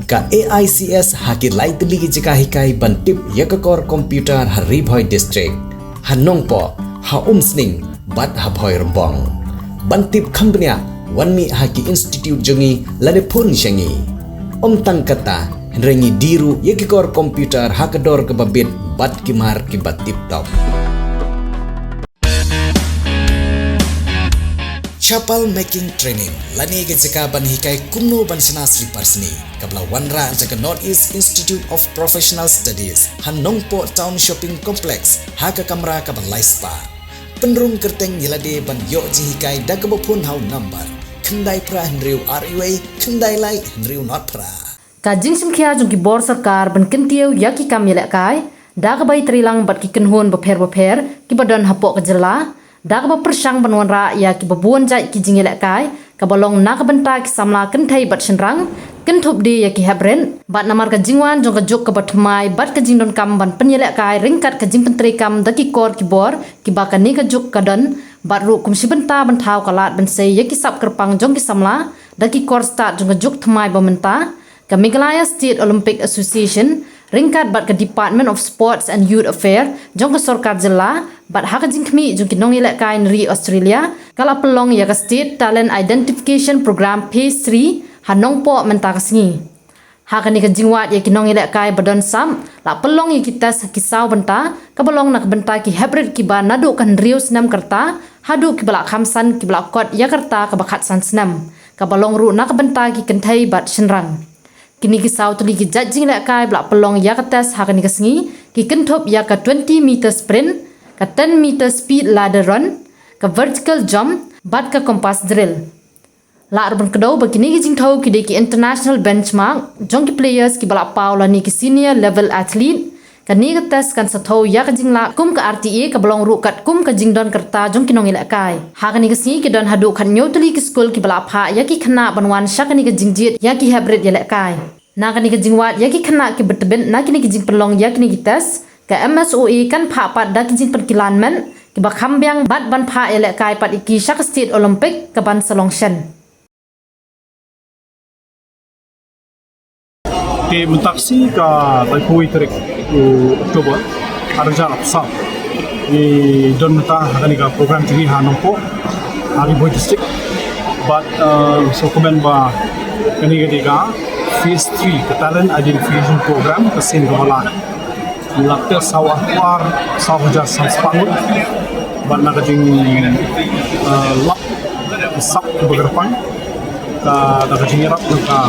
ka AICS Haki lai tili Jingialehkai bantip yakakor komputer hari Bhoi district ha Nongpoh ha Sning bat ha Bhoi rombong bantip khambnya wanmi Haki institute jongi lade phun shangi tangkata rengi diru yakakor komputer hakador ke babit bat kimar ki batip top Chapel making training lani ke jika ban hikai kumno ban sana slipper sni kabla wanra jaga Northeast Institute of Professional Studies han Nongpoh Town Shopping Complex haka kamera ka ban laispa penrung kerteng yelade ban yo jihikai daga bopun hau number kendai pra Riew RUA kendai lai Riew not pra ka jing simkhia jong ki bor sarkar ban kentiu Iaki Jingialehkai daga bai trilang bat ki kenhun bapher ki badan hapok ke jela dak ba persang banwan ra ya ki babuan jai ki Jingialehkai ka balong nak benta ki samla kenthai bat senrang kenthop di ya ki habren bat namar ka jingwan jong ka jok ka batmai bat ka jingdon kam ban Jingialehkai ringkat ka jing pentri kam daki kor ki bor ki ba ka ni ka jok ka dan bat ru kum si benta ban thau ka lat ban sei ya ki sap kerpang jong ki samla daki kor start jong ka jok thmai ba menta ka Meghalaya State Olympic Association ringkat bat ke Department of Sports and Youth Affairs jong ke Sorkar Jela bat haka jingkmi jong ki Jingialehkai Riew Australia kala pelong ya ke State Talent Identification Program Phase 3 ha Nongpoh mentakasngi haka ni ke jingwat ya ki Jingialehkai Donsap la pelong ya ki tes kisau benta ka pelong nak benta ki hybrid ki ba nadu kan Riew senam kerta hadu ki balak khamsan ki balak kot ya kerta ka bakhat san senam ka pelong ru nak benta ki kenthai bat senrang kini kisau tuli ki Jingialehkai blak pelong ya ketes haka ni kesengi ki kenthop ya ka 20 meter sprint ka 10 meter speed ladder run ka vertical jump bat ka compass drill la urban kedau begini ki jingthau ki de ki international benchmark jong ki players ki balak paula ni ki senior level athlete ka ni ketes kan sathau ya ka jingla kum ka RTA ka belong ru kat kum ka jingdon kerta jong ki Jingialehkai haka ni kesengi ki don hadu khan nyotuli ki school ki balak pha ya ki khana banwan shaka ni ka Jied ya ki hybrid Jingialehkai na kini ke jingwat ya ki khana ki betebin na kini ke jing pelong ya kini ki tes ke MSOE kan pha pat da ki jing perkilan men ki ba khambyang bat ban pha Jingialehkai pat iki Shaka State Olympic ke ban Shillong shen ke mentaksi ka Bhoi tarik Oktober ada jalan besar di don menta akan ka program tinggi ha Nongpoh hari Bhoi district but so komen ba kani ketiga Phase 3 ke Talent Identification Program ke Sngewbha lapte sawah war sawah jas sanspangut ban na kajing lap sap begerpang ka kajing rap ka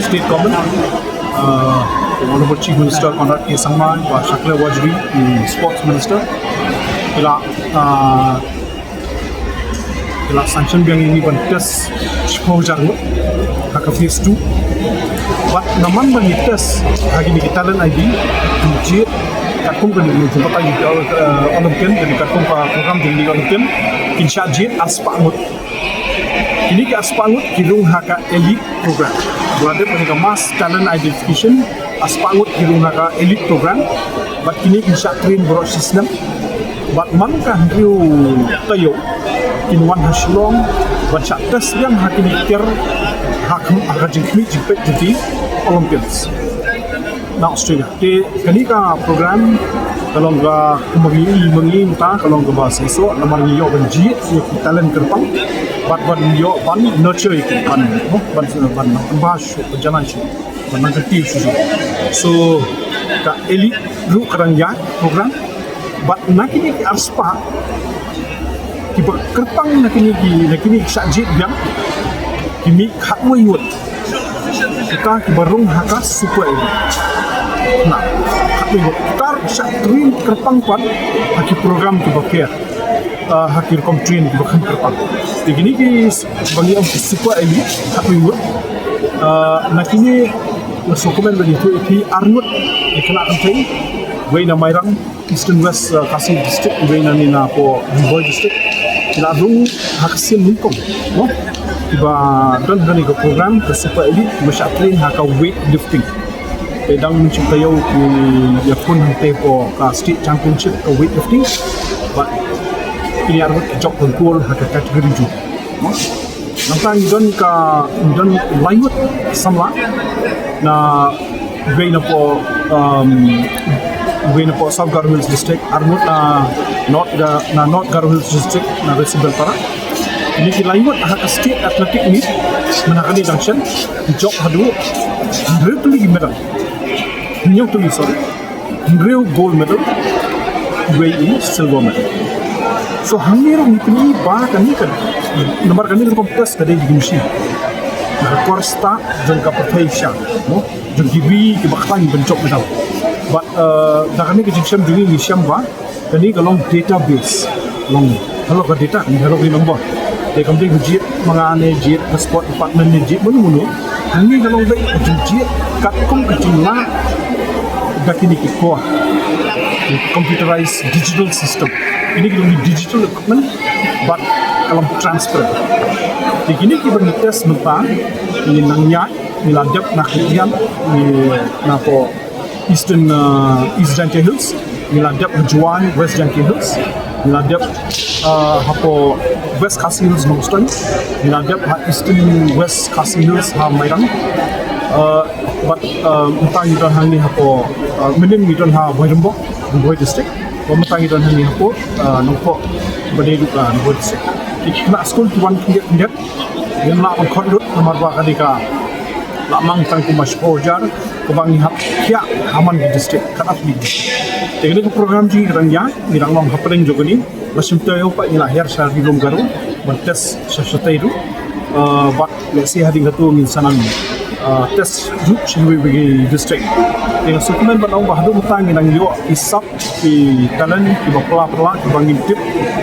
state government Honorable Chief Minister Conrad K. Sangma wa Shakla Wajri Sports Minister ila sanction biang ini ban tes shpau jarut ka Phase 2 but naman ban tes hagi ni talent ID Jied katung kan ni jumpa tadi Olympian jadi katung ka program di Olympian insya Jied aspangut ini ke aspangut kirung haka elite program berada pada mass talent identification aspangut kirung haka elite program but kini insya train borok system but mangkah Riew tayo kinwan Shillong baca tes yang hakini kir hakam akan jingkmi jipet jadi Olympians na Australia ke kanika program kalau ga mengi ta kalau ga bahasa so namar yo ban Jied ki talent kerpang ban yo ban nurture ki ban bahas berjalan sih ban ngerti so ka elite ru kerang ya program bat nakini ki arspa ki kerpang nakini Jied yang kimi khatwa yut kita ki barung haka super nah khatwa yut kita train kerpang pan haki program ki bakir haki kom train ki bakam kerpang begini ki bagi om super elite khatwa yut nakini sokomen bagi tu ki arnut dikena kantai Waina Mairang Eastern West Kasih District Waina Nina po Bhoi District kila rung haksin mungkong no iba dan gani ke program ke super elite masyarakat haka weight lifting pedang mencipta yau ki ya pun hante po ka state championship ke weight lifting but ini arut job control haka kategori ju no Nangtang idon layut samla na Grain po South Garo Hills District armut na North Garo Hills District na Resibel para ini kilayut hak state athletic meet menakani junction jog hadu Riew tuli medal nyong tuli sorry Riew gold medal Bhoi silver medal so hamiro ngipini ba kani kan nomor kani ko test kade di machine Korsta jangka pertaisha, no, jangkibi kebaktan bencok medal. But dah kami kejadian juga ni siapa, kini kalau database, kalau ke data, kalau ke nombor, dia kami Jied mengane Jied sport department ni Jied menu, kini kalau baik Jied kat kom kecilnya, dah kini kikuah, computerized digital system. Ini kita ni digital equipment, but kalau transfer. Di kini kita berniatas numpang ini nangnya, ini ladap nak kian, ini napo East Jingialehkai Hills, ini ladap Juan West Jingialehkai Hills, ini ladap hapo West Khasi Hills Nongpoh, ini ladap West Khasi Hills Mairang. But numpang kita hangi hapo minim kita ha Bhoi district, numpang kita hangi hapo Nongpoh berdiri Bhoi district. Kena school tuan kindet yang nak mengkodut nomor dua kadika lamang tangku masyhur jar kebangi hak kia aman di distrik kat di dengan program ji rangya ni ranglong hapeng juga ni masih tahu pak ila her sar di Lomgaru bertes sesuatu itu buat lesi hading satu insanan tes grup sngewbha distrik dengan suplemen banong bahadu mutang nang yo isap di talent di bapla kebangi tip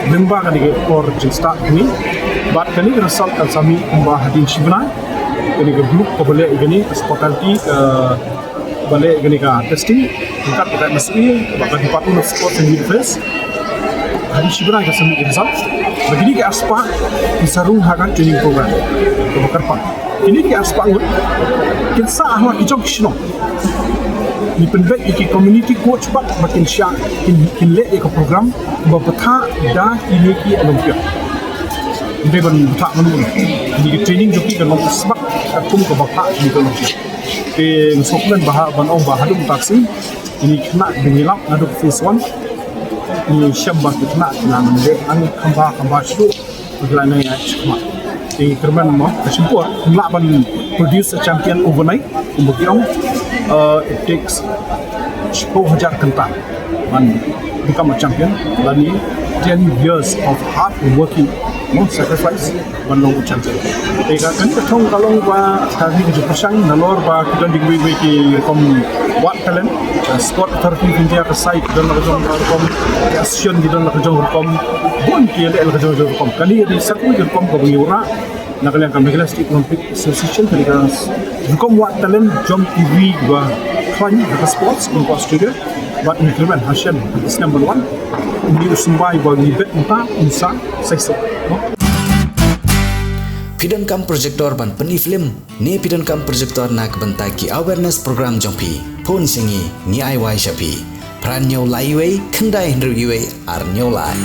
Lyngba kadika or jinsta ni Bat kini result kan sami mbah hadin shibna kini ke group ko boleh gini hospitality boleh gini ka testing tingkat kita mesti bakal Department of Sports and Youth Affairs hadin shibna ka sami result begini ke aspa disarung hakan training program ke bakarpa ini ke aspa ngut kinsa ahwa kijong Shillong ni penbek iki community coach pak makin syak kin le ke program bapatha da ini ki Olympia dia pun tak menurut. Jadi training joki kan orang sebab aku ke bapak di dalam. Ke suplemen bahan hadu taksi ini kena dengilap ada phase 1 ini syambah kena dengan dia ang kamba itu berjalan yang cepat. Di kerman mau kesimpulan kena ban produce a champion overnight kemudian it takes 10,000 kentang man become a champion dan ini 10 years of hard working no sacrifice banong champion ega kan ketong kalong ba kami ke pasang nalor ba kita dingwi ki kom what talent sport authority India ke site dan jong kom action di dan jong kom bon ki le jong kom kali di sakui kom ko biura na kalian kami kelas Olympic Association kali kan kom what talent jom TV ba klan ke sports in Australia but increment hasil is number 1 ini sumbai bagi bet entah insa seksa Pidon kam projector ban peni film ne pidon kam projector nak bentai ki awareness program jongpi phun singi ni ai wai shapi pran nyau lai wei khandai hendru ar nyau lai